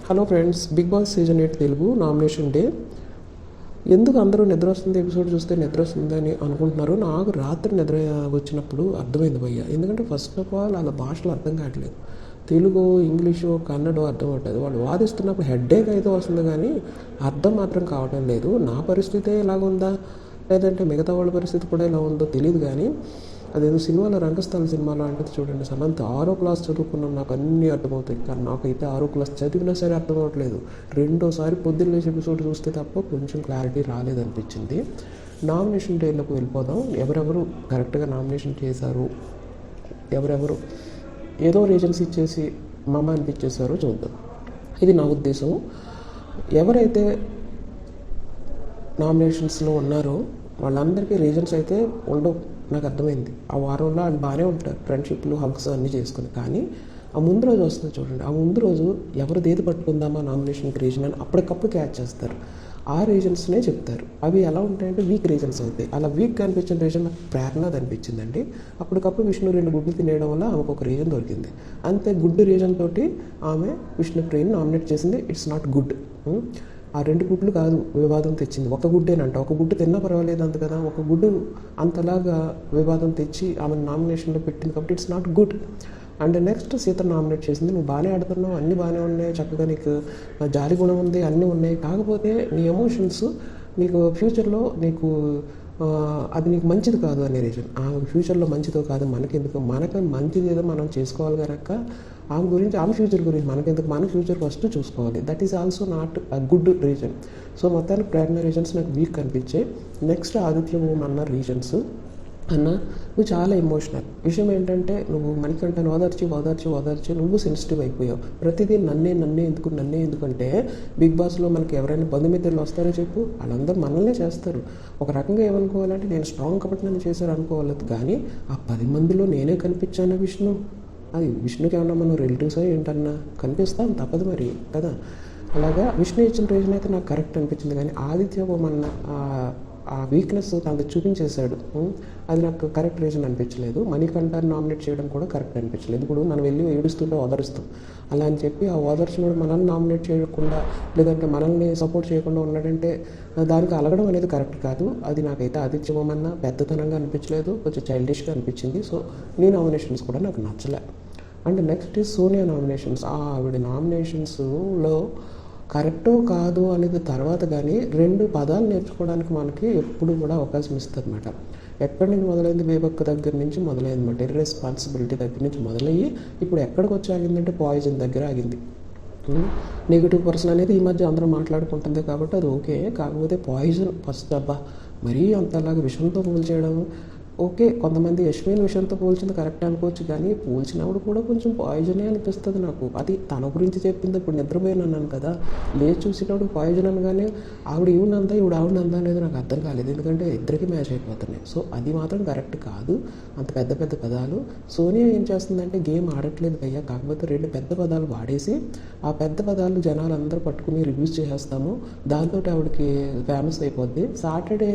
Hello friends, big boss season 8 Telugu nomination day. ఎందుకు అందరూ నిద్ర వస్తుంది ఎపిసోడ్ చూస్తే నిద్ర వస్తుందని అనుకుంటున్నారు. నాకు రాత్రి నిద్ర వచ్చినప్పుడు అర్థమైంది భయ్య. ఎందుకంటే ఫస్ట్ ఆఫ్ ఆల్ వాళ్ళ భాషలు అర్థం కావట్లేదు. తెలుగు, ఇంగ్లీషు, కన్నడ అర్థం అవ్వట్లేదు. వాళ్ళు వాదిస్తున్నప్పుడు హెడ్ఏక్ అయితే వస్తుంది కానీ అర్థం మాత్రం కావటం లేదు. నా పరిస్థితే ఇలాగుందా లేదంటే మిగతా వాళ్ళ పరిస్థితి కూడా ఇలా ఉందో తెలియదు. కానీ అదేదో సినిమాలో రంగస్థల సినిమాలో అంటే చూడండి, సమంత 6వ క్లాస్ చదువుకున్నాం, నాకు అన్నీ అర్థమవుతాయి. కానీ నాకైతే 6వ క్లాస్ చదివినా సరే అర్థం అవ్వట్లేదు. రెండోసారి పొద్దున్న లేచి ఎపిసోడ్ చూస్తే తప్ప కొంచెం క్లారిటీ రాలేదనిపించింది. నామినేషన్ డేలోకి వెళ్ళిపోదాం. ఎవరెవరు కరెక్ట్గా నామినేషన్ చేశారు, ఎవరెవరు ఏదో రీజన్స్ ఇచ్చేసి మమ్మ అనిపించేశారో చూద్దాం. ఇది నా ఉద్దేశం. ఎవరైతే నామినేషన్స్లో ఉన్నారో వాళ్ళందరికీ రీజన్స్ అయితే ఉండవు. నాకు అర్థమైంది. ఆ వారంలో వాళ్ళు బాగానే ఉంటారు, ఫ్రెండ్షిప్లు, హగ్స్ అన్నీ చేసుకుని. కానీ ఆ ముందు రోజు వస్తుంది చూడండి, ఆ ముందు రోజు ఎవరు దేది పట్టుకుందామా నామినేషన్కి రీజన్ అని అప్పటికప్పుడు క్యాచ్ చేస్తారు. ఆ రీజన్స్నే చెప్తారు. అవి ఎలా ఉంటాయంటే వీక్ రీజన్స్ అవుతాయి. అలా వీక్ అనిపించిన రీజన్ నాకు ప్రేరణది అనిపించిందండి. అప్పటికప్పుడు విష్ణు 2 గుడ్లు తినేయడం వల్ల ఆమెకు ఒక రీజన్ దొరికింది. అంతే, గుడ్ రీజన్ తోటి ఆమె విష్ణుప్రియని నామినేట్ చేసింది. It's not good. ఆ 2 గుడ్లు కాదు వివాదం తెచ్చింది, ఒక గుడ్డేనంట. ఒక గుడ్డు తిన్నా పర్వాలేదు అంత కదా, ఒక గుడ్డు అంతలాగా వివాదం తెచ్చి ఆమె నామినేషన్లో పెట్టింది కాబట్టి it's not good. And next Sita nominate చేసింది. నువ్వు బాగానే ఆడుతున్నావు, అన్నీ బాగానే ఉన్నాయి, చక్కగా నీకు జాలి గుణం ఉంది, అన్నీ ఉన్నాయి. కాకపోతే నీ ఎమోషన్స్ నీకు ఫ్యూచర్లో నీకు అది నీకు మంచిది కాదు అనే రీజన్. ఆమె ఫ్యూచర్లో మంచిదో కాదు మనకెందుకు, మనకు మంచిది ఏదో మనం చేసుకోవాలి కనుక ఆమె గురించి, ఆమె ఫ్యూచర్ గురించి మనకెందుకు, మన ఫ్యూచర్ ఫస్ట్ చూసుకోవాలి. That is also not a good reason. So మొత్తానికి ప్రేరణ రీజన్స్ నాకు వీక్ కనిపించాయి. నెక్స్ట్ ఆదిత్య ఓం అన్న రీజన్స్. అన్న, నువ్వు చాలా ఎమోషనల్. విషయం ఏంటంటే నువ్వు మణికంఠను ఓదార్చి నువ్వు సెన్సిటివ్ అయిపోయావు. ప్రతిదీ నన్నే ఎందుకంటే బిగ్ బాస్లో మనకి ఎవరైనా బంధుమిత్రులు వస్తారో చెప్పు, వాళ్ళందరూ మనల్నే చేస్తారు. ఒక రకంగా ఏమనుకోవాలంటే నేను స్ట్రాంగ్ కాబట్టి నన్ను చేశారు అనుకోవాలి. కానీ ఆ 10 మందిలో నేనే కనిపించాను విష్ణు. అది విష్ణుకి ఏమన్నా మనం రిలేటివ్స్ ఏంటన్నా కనిపిస్తాం, తప్పదు మరి కదా. అలాగా విష్ణు ఇచ్చిన రీజన్ అయితే నాకు కరెక్ట్ అనిపించింది. కానీ ఆదిత్య ఓమన్న ఆ వీక్నెస్ తనకు చూపించేశాడు. అది నాకు కరెక్ట్ రీజన్ అనిపించలేదు. మణికంఠని నామినేట్ చేయడం కూడా కరెక్ట్ అనిపించలేదు. ఇప్పుడు మనం వెళ్ళి ఏడుస్తుంటే ఓదరుస్తాం, అలా అని చెప్పి ఆ ఓదర్చినోడు మనల్ని నామినేట్ చేయకుండా లేదంటే మనల్ని సపోర్ట్ చేయకుండా ఉన్నాడంటే దానికి అలగడం అనేది కరెక్ట్ కాదు. అది నాకైతే ఆదిత్య ఓమన్న పెద్దతనంగా అనిపించలేదు, కొంచెం చైల్డిష్గా అనిపించింది. సో నీ నామినేషన్స్ కూడా నాకు నచ్చలే. And next is Sonia nominations. ఆవిడ నామినేషన్స్లో కరెక్టో కాదు అనేది తర్వాత, కానీ 2 పదాలు నేర్చుకోవడానికి మనకి ఎప్పుడు కూడా అవకాశం ఇస్తుంది అన్నమాట. ఎక్కడి నుంచి మొదలైంది, బేబక్క దగ్గర నుంచి మొదలైంది అన్నమాట. ఇర్రెస్పాన్సిబిలిటీ దగ్గర నుంచి మొదలయ్యి ఇప్పుడు ఎక్కడికి వచ్చి ఆగిందంటే పాయిజన్ దగ్గర ఆగింది. నెగిటివ్ పర్సన్ అనేది ఈ మధ్య అందరూ మాట్లాడుకుంటుంది కాబట్టి అది ఓకే. కాకపోతే పాయిజన్ ఫస్ట్ అబ్బా, మరీ అంతలాగా విషంతో పోల్చేయడం ఓకే. కొంతమంది యశ్విన్ విషయంతో పోల్చింది కరెక్ట్ అనుకోవచ్చు, కానీ పోల్చినప్పుడు కూడా కొంచెం పాయిజనే అనిపిస్తుంది నాకు. అది తన గురించి చెప్పింది. ఇప్పుడు నిద్రపోయిన అన్నాను కదా, లేచి చూసినప్పుడు పాయిజన్ అనగానే ఆవిడ ఈవినందా ఆవిడనందా అనేది నాకు అర్థం కాలేదు. ఎందుకంటే ఇద్దరికి మ్యాచ్ అయిపోతున్నాయి. సో అది మాత్రం కరెక్ట్ కాదు, అంత పెద్ద పదాలు. సోనియా ఏం చేస్తుందంటే గేమ్ ఆడట్లేదు భయ్యా, కాకపోతే 2 పెద్ద పదాలు వాడేసి ఆ పెద్ద పదాలు జనాలు అందరూ పట్టుకుని రివ్యూస్ చేసేస్తాము, దాంతో ఆవిడకి ఫేమస్ అయిపోద్ది. సాటర్డే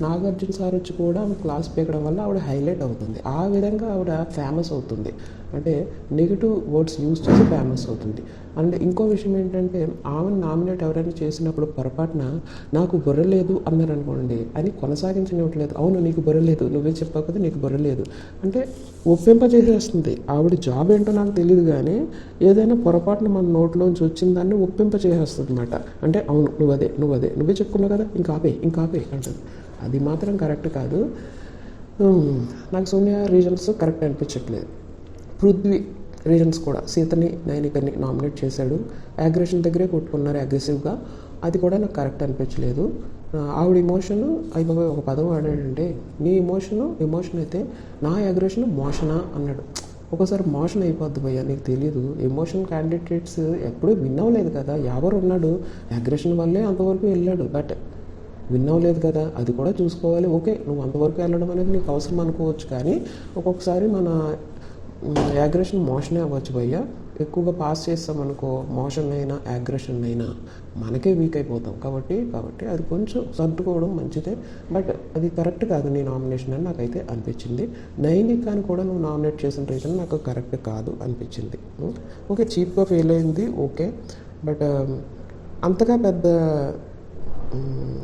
నాగార్జున సార్ వచ్చి కూడా ఆమె క్లాస్ పీకడం వల్ల ఆవిడ హైలైట్ అవుతుంది. ఆ విధంగా ఆవిడ ఫేమస్ అవుతుంది. అంటే నెగిటివ్ వర్డ్స్ యూజ్ చేసి ఫేమస్ అవుతుంది. అండ్ ఇంకో విషయం ఏంటంటే ఆమెను నామినేట్ ఎవరైనా చేసినప్పుడు పొరపాటున నాకు బుర్ర లేదు అన్నారనుకోండి, అని కొనసాగించనివ్వట్లేదు. అవును నీకు బుర్ర లేదు, నువ్వే చెప్పావు కదా నీకు బుర్ర లేదు అంటే ఒప్పింపజేసేస్తుంది. ఆవిడ జాబ్ ఏంటో నాకు తెలియదు, కానీ ఏదైనా పొరపాటున మన నోట్లోంచి వచ్చిన దాన్ని ఒప్పింపజేసేస్తుంది అనమాట. అంటే అవును నువ్వే చెప్పుకున్నావు కదా, ఇంకా ఆపే అంటుంది. అది మాత్రం కరెక్ట్ కాదు. నాకు సోనియా రీజన్స్ కరెక్ట్ అనిపించట్లేదు. పృథ్వీ రీజన్స్ కూడా సీతని నైనికని నామినేట్ చేశాడు. అగ్రెషన్ దగ్గరే కొట్టుకున్నారు అగ్రెసివ్గా, అది కూడా నాకు కరెక్ట్ అనిపించలేదు. ఆవిడ ఎమోషన్ అయిపోయి ఒక పదం వాడాడంటే, నీ ఎమోషన్ అయితే నా అగ్రెషన్ మోషనా అన్నాడు. ఒకసారి మోషన్ అయిపోద్ది భయ్యా, నీకు తెలీదు. ఎమోషన్ క్యాండిడేట్స్ ఎప్పుడూ విన్ అవ్వలేదు కదా, ఎవరు ఉన్నాడు అగ్రెషన్ వల్లే అంతవరకు వెళ్ళాడు. బట్ విన్ అవ్వలేదు కదా, అది కూడా చూసుకోవాలి. ఓకే, నువ్వు అంతవరకు వెళ్ళడం అనేది నీకు అవసరం అనుకోవచ్చు, కానీ ఒక్కొక్కసారి మన అగ్రెషన్ మోషనే అవ్వచ్చు భయ్య. ఎక్కువగా పాస్ చేస్తామనుకో, మోషన్ అయినా అగ్రెషన్ అయినా మనకే వీక్ అయిపోతాం. కాబట్టి అది కొంచెం సర్దుకోవడం మంచిదే. బట్ అది కరెక్ట్ కాదు నీ నామినేషన్ అని నాకైతే అనిపించింది. నైనికాని కూడా నువ్వు నామినేట్ చేసిన రీజన్ నాకు కరెక్ట్ కాదు అనిపించింది. ఓకే, చీప్గా ఫెయిల్ అయింది ఓకే. బట్ అంతగా పెద్ద మ్,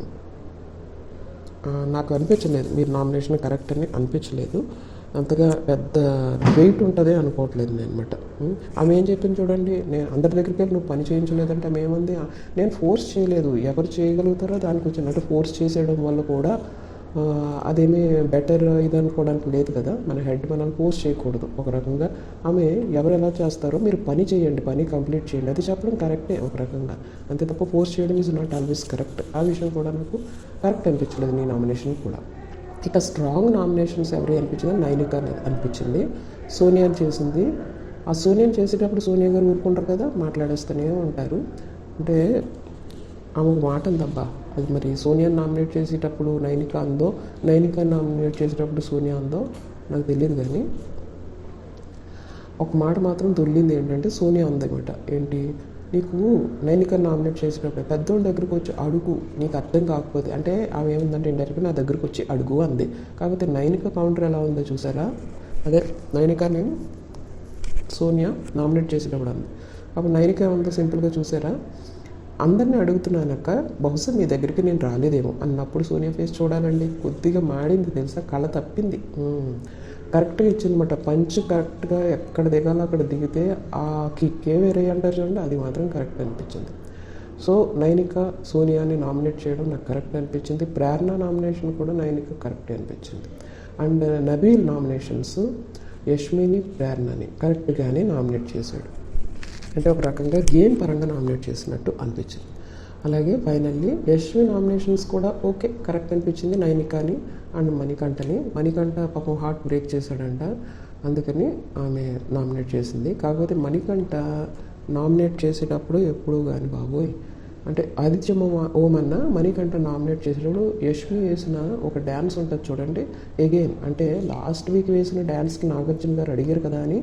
నాకు అనిపించలేదు మీరు నామినేషన్ కరెక్ట్ అని అనిపించలేదు. అంతగా పెద్ద వెయిట్ ఉంటుంది అనుకోవట్లేదు నేను అనమాట. ఆమె ఏం చెప్పింది చూడండి, నేను అందరి దగ్గరికి వెళ్ళి నువ్వు పని చేయించలేదంటే ఆమె ఏమంది, నేను ఫోర్స్ చేయలేదు, ఎవరు చేయగలుగుతారో దానికి వచ్చినట్టు ఫోర్స్ చేసేయడం వల్ల కూడా అదేమీ బెటర్ ఇది అనుకోవడానికి లేదు కదా. మన హెడ్ మనల్ని ఫోర్స్ చేయకూడదు. ఒక రకంగా ఆమె ఎవరు ఎలా చేస్తారో మీరు పని చేయండి, పని కంప్లీట్ చేయండి, అది చెప్పడం కరెక్టే ఒక రకంగా. అంతే తప్ప ఫోర్స్ చేయడం ఈజ్ నాట్ ఆల్వేస్ కరెక్ట్. ఆ విషయం కూడా నాకు కరెక్ట్ అనిపించలేదు నీ నామినేషన్ కూడా. ఇక స్ట్రాంగ్ నామినేషన్స్ ఎవరు అనిపించింది, నైనిక అనిపించింది. సోనియా చేసింది. ఆ సోనియాని చేసేటప్పుడు సోనియా గారు ఊరుకుంటారు కదా, మాట్లాడేస్తూనే ఉంటారు. అంటే ఆమె ఒక మాట ఉందబ్బా, అది మరి సోనియాని నామినేట్ చేసేటప్పుడు నైనిక అందో, నైనిక నామినేట్ చేసేటప్పుడు సోనియా అందో నాకు తెలియదు. కానీ ఒక మాట మాత్రం దొల్లింది, ఏంటంటే సోనియా అందనమాట, ఏంటి నీకు నైనిక నామినేట్ చేసేటప్పుడు పెద్దోళ్ళ దగ్గరకు వచ్చి అడుగు, నీకు అర్థం కాకపోతే, అంటే ఆమె ఏముందంటే ఇండైరెక్ట్గా నా దగ్గరకు వచ్చి అడుగు అంది. కాకపోతే నైనిక కౌంటర్ ఎలా ఉందో చూసారా, అదే నైనికని సోనియా నామినేట్ చేసేటప్పుడు అంది. అప్పుడు నైనిక ఏముందో సింపుల్గా చూసారా, అందరినీ అడుగుతున్నానక్క, బహుశా మీ దగ్గరికి నేను రాలేదేమో అన్నప్పుడు సోనియా ఫేస్ చూడాలండి, కొద్దిగా మాడింది తెలుసా, కళ తప్పింది. కరెక్ట్గా ఇచ్చిందన్నమాట, పంచ్ కరెక్ట్గా ఎక్కడ దిగాలో అక్కడ దిగితే ఆ కిక్కే వేరే అంటారు చూడండి, అది మాత్రం కరెక్ట్ అనిపించింది. సో నైనిక సోనియాని నామినేట్ చేయడం నాకు కరెక్ట్ అనిపించింది. ప్రేరణ నామినేషన్ కూడా నైనిక కరెక్ట్ అనిపించింది. అండ్ నబీల్ నామినేషన్స్ యష్మిని ప్రేరణని కరెక్ట్గానే నామినేట్ చేశాడు. అంటే ఒక రకంగా గేమ్ పరంగా నామినేట్ చేసినట్టు అనిపించింది. అలాగే ఫైనల్లీ యశ్వి నామినేషన్స్ కూడా ఓకే కరెక్ట్ అనిపించింది. నైనికాని అండ్ మణికంఠ పాపం హార్ట్ బ్రేక్ చేశాడంట, అందుకని ఆమె నామినేట్ చేసింది. కాకపోతే మణికంఠ నామినేట్ చేసేటప్పుడు ఎప్పుడు కానీ బాబోయ్, అంటే ఆదిత్య ఓమన్న మణికంఠ నామినేట్ చేసేటప్పుడు యష్మి వేసిన ఒక డ్యాన్స్ ఉంటుంది చూడండి, ఎగైన్ అంటే లాస్ట్ వీక్ వేసిన డ్యాన్స్కి నాగార్జున గారు అడిగారు కదా అని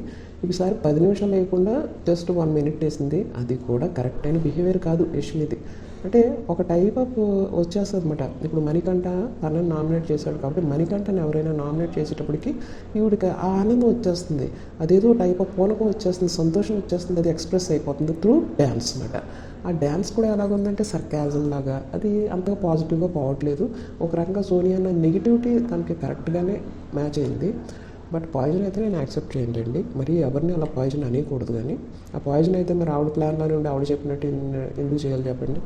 ఈసారి 10 నిమిషాలు లేకుండా జస్ట్ 1 మినిట్ వేసింది. అది కూడా కరెక్ట్ అయిన బిహేవియర్ కాదు యష్మిది. అంటే ఒక టైప్ ఆఫ్ వచ్చేస్తుంది అనమాట. ఇప్పుడు మణికంఠ తనని నామినేట్ చేశాడు కాబట్టి మణికంఠని ఎవరైనా నామినేట్ చేసేటప్పటికి ఈవిడికి ఆ ఆనందం వచ్చేస్తుంది, అదేదో టైప్ ఆఫ్ పూనకం వచ్చేస్తుంది, సంతోషం వచ్చేస్తుంది, అది ఎక్స్ప్రెస్ అయిపోతుంది త్రూ డ్యాన్స్ అనమాట. ఆ డ్యాన్స్ కూడా ఎలాగుందంటే సర్కాజం లాగా, అది అంతగా పాజిటివ్గా పోవట్లేదు. ఒక రకంగా సోనియా అన్న నెగిటివిటీ తనకి కరెక్ట్గానే మ్యాచ్ అయింది. బట్ పాయిజన్ అయితే నేను యాక్సెప్ట్ చేయండి, మరి ఎవరిని అలా పాయిజన్ అనేయకూడదు. కానీ ఆ పాయిజన్ అయితే మరి ఆవిడ ప్లాన్లోనే ఉండి ఆవిడ చెప్పినట్టు ఎందుకు చేయాలి చెప్పండి.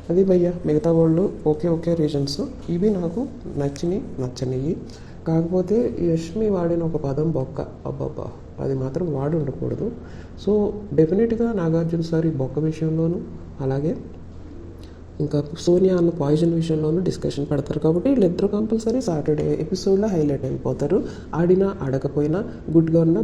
అది భయ్యా, మిగతా వాళ్ళు ఓకే రీజన్స్ ఇవి నాకు నచ్చనివి. కాకపోతే యష్మి వాడిన ఒక పదం బొక్క, అబ్బాబ్బా అది మాత్రం వాడి ఉండకూడదు. సో డెఫినెట్గా నాగార్జున సార్ ఈ బొక్క విషయంలోనూ అలాగే ఇంకా సోనియా అన్న పాయిజన్ విషయంలోనూ డిస్కషన్ పెడతారు. కాబట్టి వీళ్ళిద్దరు కంపల్సరీ సాటర్డే ఎపిసోడ్లో హైలైట్ అయిపోతారు. ఆడినా ఆడకపోయినా, గుడ్గా ఉన్నా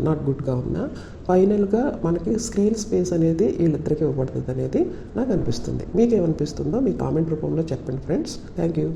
నాట్ గుడ్గా ఉన్నా, ఫైనల్గా మనకి స్క్రీన్ స్పేస్ అనేది వీళ్ళిద్దరికి ఇవ్వబడుతుంది అనేది నాకు అనిపిస్తుంది. మీకేమనిపిస్తుందో మీ కామెంట్ రూపంలో చెప్పండి ఫ్రెండ్స్. Thank you.